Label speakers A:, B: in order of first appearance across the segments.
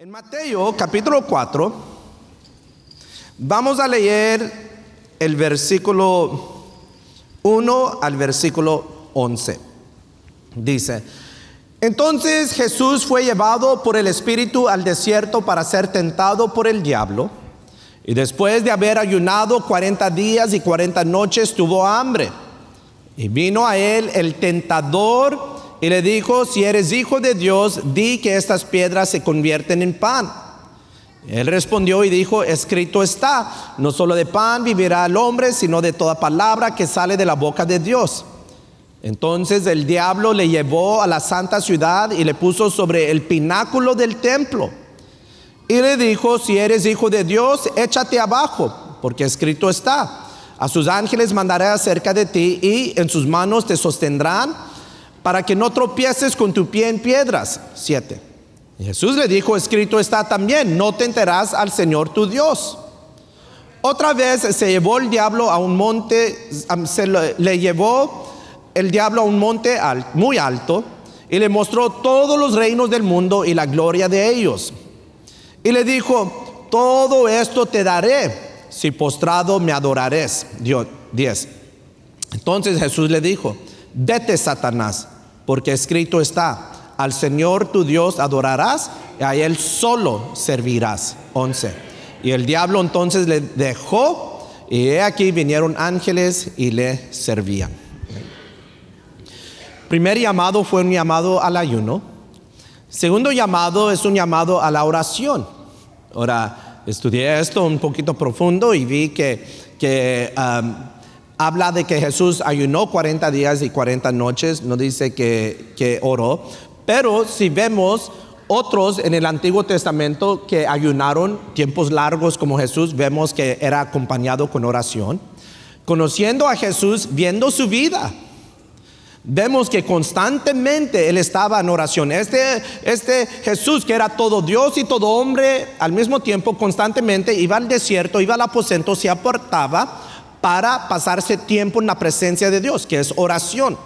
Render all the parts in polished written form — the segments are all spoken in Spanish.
A: En Mateo capítulo 4 vamos a leer el versículo 1 al versículo 11. Dice: entonces Jesús fue llevado por el Espíritu al desierto para ser tentado por el diablo. Y después de haber ayunado 40 días y 40 noches tuvo hambre. Y vino a él el tentador y le dijo: si eres hijo de Dios, di que estas piedras se convierten en pan. Él respondió y dijo: escrito está, no solo de pan vivirá el hombre, sino de toda palabra que sale de la boca de Dios. Entonces el diablo le llevó a la santa ciudad y le puso sobre el pináculo del templo. Y le dijo: si eres hijo de Dios, échate abajo, porque escrito está: a sus ángeles mandará acerca de ti, y en sus manos te sostendrán, para que no tropieces con tu pie en piedras. 7. Y Jesús le dijo: escrito está también, no tentarás al Señor tu Dios. Otra vez se llevó el diablo a un monte, le llevó el diablo a un monte muy alto, y le mostró todos los reinos del mundo y la gloria de ellos. Y le dijo: todo esto te daré, si postrado me adorares. 10. Entonces Jesús le dijo: vete, Satanás, porque escrito está: al Señor tu Dios adorarás, y a Él solo servirás. 11. Y el diablo entonces le dejó, y he aquí vinieron ángeles y le servían. Primer llamado fue un llamado al ayuno. Segundo llamado es un llamado a la oración. Ahora, estudié esto un poquito profundo y vi que habla de que Jesús ayunó 40 días y 40 noches. No dice que oró. Pero si vemos otros en el Antiguo Testamento que ayunaron tiempos largos como Jesús, vemos que era acompañado con oración. Conociendo a Jesús, viendo su vida, vemos que constantemente Él estaba en oración. Este Jesús, que era todo Dios y todo hombre al mismo tiempo, constantemente iba al desierto, iba al aposento, se apartaba para pasarse tiempo en la presencia de Dios, que es oración.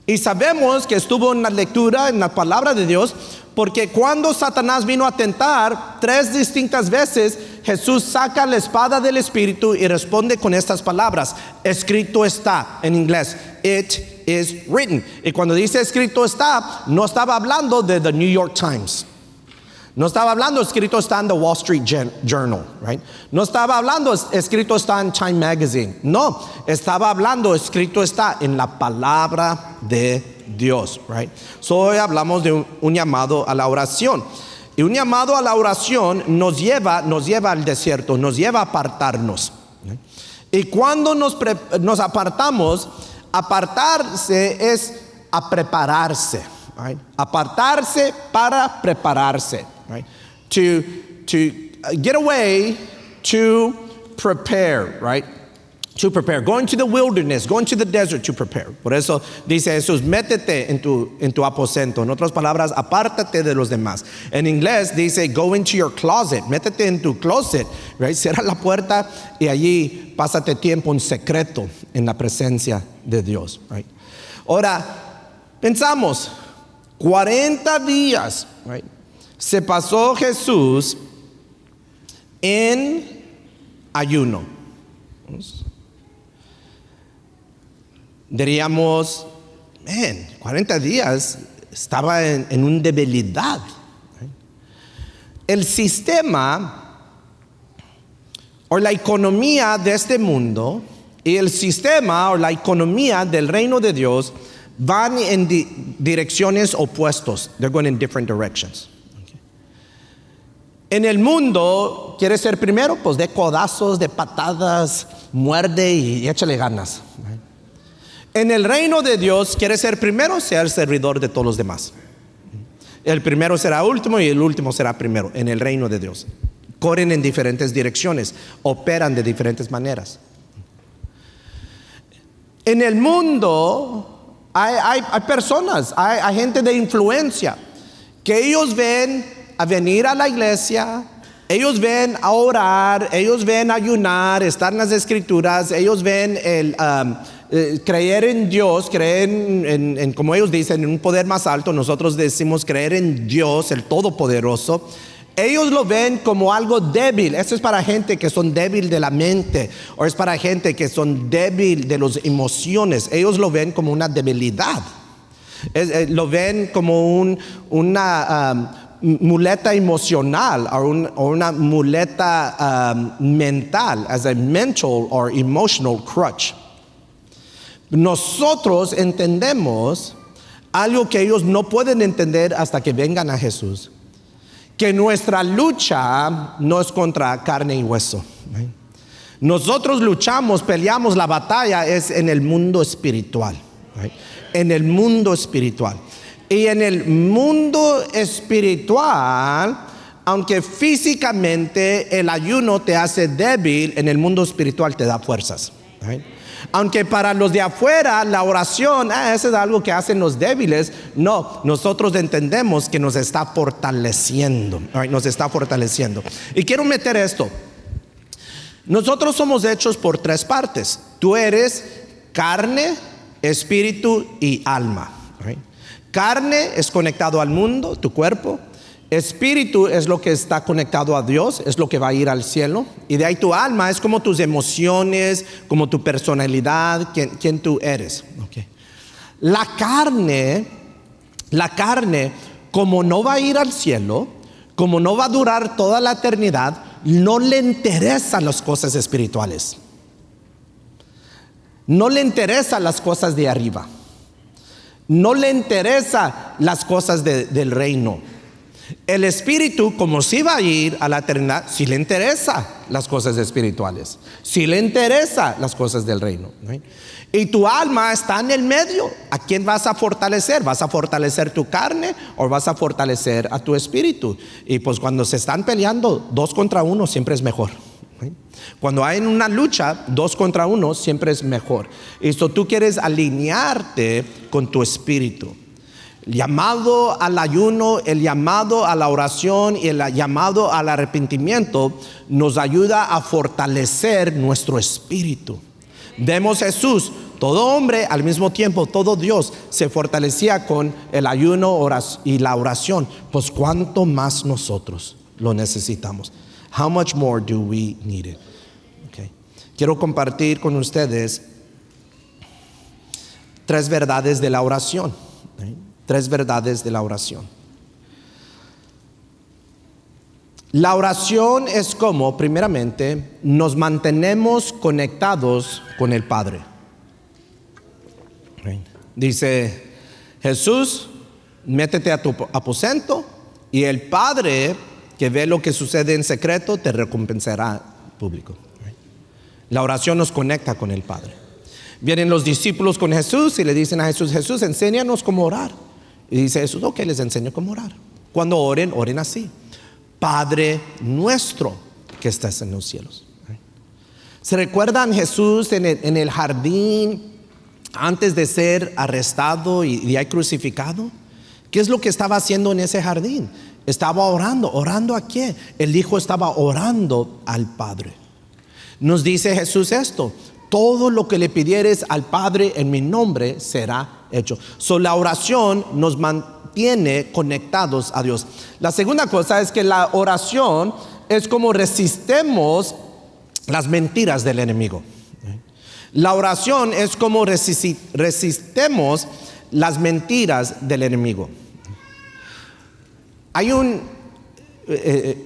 A: Y sabemos que estuvo en la lectura, en la palabra de Dios, porque cuando Satanás vino a tentar 3 distintas veces, Jesús saca la espada del Espíritu y responde con estas palabras: escrito está, en inglés, it is written. Y cuando dice escrito está, no estaba hablando de The New York Times. No estaba hablando escrito está en The Wall Street Journal, right? No estaba hablando escrito está en Time Magazine. No, estaba hablando escrito está en la palabra de Dios, right? So hoy hablamos de un llamado a la oración. Y un llamado a la oración nos lleva al desierto, nos lleva a apartarnos, right? Y cuando nos apartamos, apartarse es a prepararse, right? Apartarse para prepararse, right? To get away, to prepare, right? To prepare, going to the wilderness, going to the desert to prepare. Por eso dice Jesús: métete en tu aposento. En otras palabras, apártate de los demás. En inglés dice go into your closet, métete en tu closet, right? Cierra la puerta y allí pásate tiempo en secreto en la presencia de Dios, right? Ahora, pensamos, 40 días, right? Se pasó Jesús en ayuno. Diríamos, 40 días estaba en una debilidad. El sistema o la economía de este mundo y el sistema o la economía del reino de Dios van en direcciones opuestas. They're going in different directions. Okay. En el mundo, ¿quieres ser primero? Pues de codazos, de patadas, muerde y échale ganas. En el reino de Dios, ¿quieres ser primero? Sea el servidor de todos los demás. El primero será último y el último será primero. En el reino de Dios corren en diferentes direcciones, operan de diferentes maneras. En el mundo hay personas, hay gente de influencia que ellos ven a venir a la iglesia, ellos ven a orar, ellos ven a ayunar, estar en las escrituras, ellos ven creer en Dios, creer en, como ellos dicen, en un poder más alto. Nosotros decimos creer en Dios, el Todopoderoso. Ellos lo ven como algo débil. Eso es para gente que son débil de la mente, o es para gente que son débil de las emociones. Ellos lo ven como una debilidad. Lo ven como una muleta emocional o una muleta mental, as a mental or emotional crutch. Nosotros entendemos algo que ellos no pueden entender hasta que vengan a Jesús, que nuestra lucha no es contra carne y hueso. Nosotros luchamos, peleamos, la batalla es en el mundo espiritual. En el mundo espiritual. Y en el mundo espiritual, aunque físicamente el ayuno te hace débil, en el mundo espiritual te da fuerzas. Aunque para los de afuera la oración, eso es algo que hacen los débiles. No, nosotros entendemos que nos está fortaleciendo. Nos está fortaleciendo. Y quiero meter esto. Nosotros somos hechos por tres partes. Tú eres carne, espíritu y alma. Carne es conectado al mundo, tu cuerpo. Espíritu es lo que está conectado a Dios, es lo que va a ir al cielo. Y de ahí tu alma es como tus emociones, como tu personalidad, quién tú eres. La carne, como no va a ir al cielo, como no va a durar toda la eternidad, no le interesan las cosas espirituales. No le interesan las cosas de arriba. No le interesan las cosas del reino. El espíritu, como sí va a ir a la eternidad, sí le interesa las cosas espirituales. Sí le interesa las cosas del reino. Y tu alma está en el medio. ¿A quién vas a fortalecer? ¿Vas a fortalecer tu carne o vas a fortalecer a tu espíritu? Y pues cuando se están peleando 2 contra 1 siempre es mejor. Cuando hay una lucha 2 contra 1 siempre es mejor. Esto tú quieres alinearte con tu espíritu. El llamado al ayuno, el llamado a la oración y el llamado al arrepentimiento nos ayuda a fortalecer nuestro espíritu. Vemos Jesús, todo hombre, al mismo tiempo todo Dios, se fortalecía con el ayuno y la oración. Pues cuánto más nosotros lo necesitamos. How much more do we need it? Okay. Quiero compartir con ustedes 3 verdades de la oración. 3 verdades de la oración. La oración es como, primeramente, nos mantenemos conectados con el Padre. Dice Jesús, métete a tu aposento y el Padre que ve lo que sucede en secreto te recompensará público. La oración nos conecta con el Padre. Vienen los discípulos con Jesús y le dicen a Jesús, Jesús, enséñanos cómo orar. Y dice Jesús, ok, les enseño cómo orar. Cuando oren, oren así: Padre nuestro que estás en los cielos. ¿Se recuerdan Jesús en el jardín antes de ser arrestado y de ahí crucificado? ¿Qué es lo que estaba haciendo en ese jardín? Estaba orando. ¿Orando a qué? El Hijo estaba orando al Padre. Nos dice Jesús esto: todo lo que le pidieres al Padre en mi nombre será hecho. La oración nos mantiene conectados a Dios. La segunda cosa es que la oración es como resistemos las mentiras del enemigo. La oración es como resistemos las mentiras del enemigo. Hay un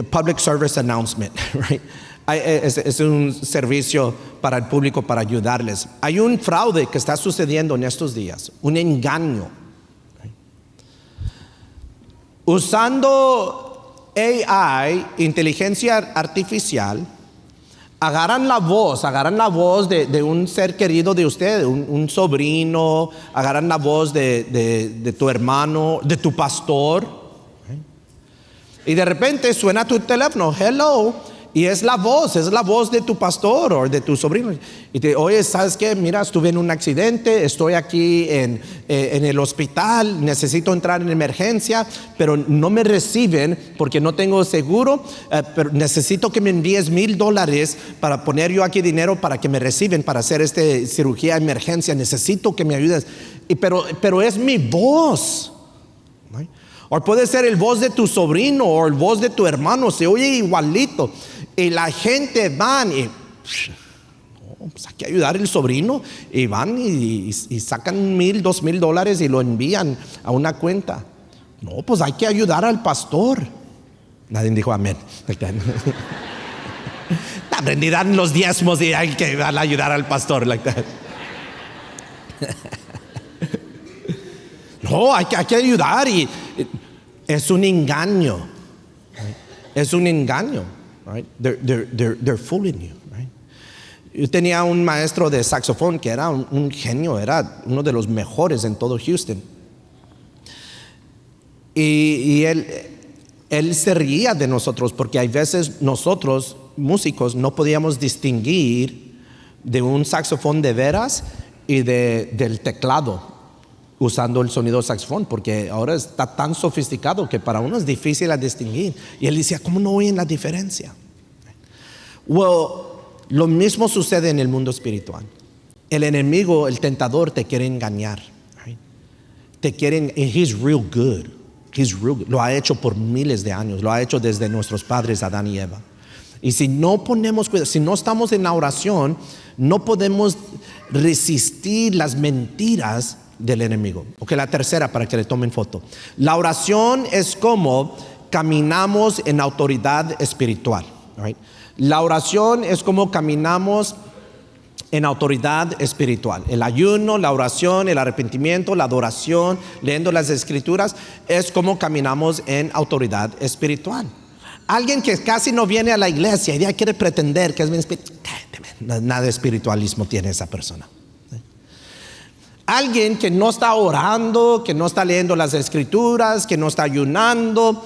A: public service announcement, right? Es un servicio para el público para ayudarles. Hay un fraude que está sucediendo en estos días, un engaño. Usando AI, inteligencia artificial, agarran la voz de un ser querido de usted, un sobrino, agarran la voz de tu hermano, de tu pastor. Y de repente suena tu teléfono, hello. Y es la voz de tu pastor o de tu sobrino. Y te oye, ¿sabes qué? Mira, estuve en un accidente, estoy aquí en el hospital, necesito entrar en emergencia, pero no me reciben porque no tengo seguro, pero necesito que me envíes $1,000 para poner yo aquí dinero para que me reciben para hacer esta cirugía de emergencia. Necesito que me ayudes. Pero es mi voz. O puede ser el voz de tu sobrino o el voz de tu hermano, se oye igualito. Y la gente van y pues hay que ayudar al sobrino, y van y sacan $1,000, $2,000 y lo envían a una cuenta. No, pues hay que ayudar al pastor. Nadie dijo amén. Ni dan los diezmos y hay que ayudar al pastor. No, hay que ayudar, y es un engaño. Es un engaño. Right? They're fooling you. Right? Yo tenía un maestro de saxofón que era un genio, era uno de los mejores en todo Houston. Y él se reía de nosotros porque hay veces nosotros, músicos, no podíamos distinguir de un saxofón de veras y del teclado usando el sonido del saxofón, porque ahora está tan sofisticado que para uno es difícil a distinguir. Y él decía, ¿cómo no oyen la diferencia? Lo mismo sucede en el mundo espiritual. El enemigo, el tentador, te quiere engañar. Right? Te quieren, and he's real good. He's real good. Lo ha hecho por miles de años, lo ha hecho desde nuestros padres Adán y Eva. Y si no ponemos cuidado, si no estamos en la oración, no podemos resistir las mentiras del enemigo. Ok, la tercera, para que le tomen foto. La oración es como caminamos en autoridad espiritual. Right? La oración es como caminamos en autoridad espiritual. El ayuno, la oración, el arrepentimiento, la adoración, leyendo las escrituras, es como caminamos en autoridad espiritual. Alguien que casi no viene a la iglesia y ya quiere pretender que es bien espiritual, nada de espiritualismo tiene esa persona. Alguien que no está orando, que no está leyendo las escrituras, que no está ayunando,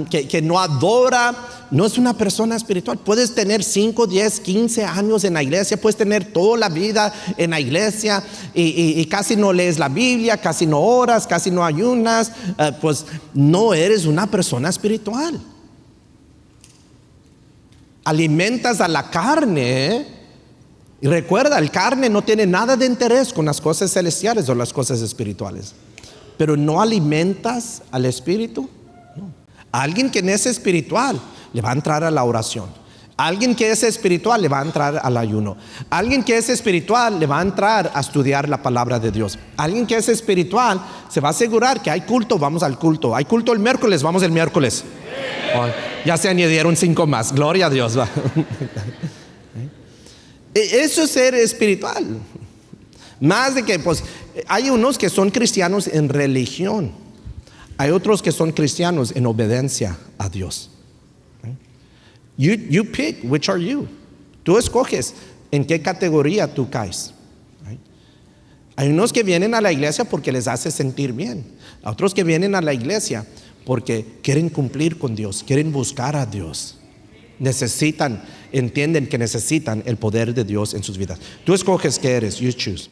A: que no adora, no es una persona espiritual. Puedes tener 5, 10, 15 años en la iglesia, puedes tener toda la vida en la iglesia y casi no lees la Biblia, casi no oras, casi no ayunas, pues no eres una persona espiritual. Alimentas a la carne. Y recuerda, el carne no tiene nada de interés con las cosas celestiales o las cosas espirituales. Pero no alimentas al espíritu. No. Alguien que no es espiritual le va a entrar a la oración. Alguien que es espiritual le va a entrar al ayuno. Alguien que es espiritual le va a entrar a estudiar la palabra de Dios. Alguien que es espiritual se va a asegurar que hay culto, vamos al culto. Hay culto el miércoles, vamos el miércoles. Oh, ya se añadieron 5 más, gloria a Dios. Eso es ser espiritual. Más de que, pues, hay unos que son cristianos en religión. Hay otros que son cristianos en obediencia a Dios. You pick, which are you? Tú escoges en qué categoría tú caes. Hay unos que vienen a la iglesia porque les hace sentir bien. Otros que vienen a la iglesia porque quieren cumplir con Dios, quieren buscar a Dios. Entienden que necesitan el poder de Dios en sus vidas. Tú escoges qué eres, you choose.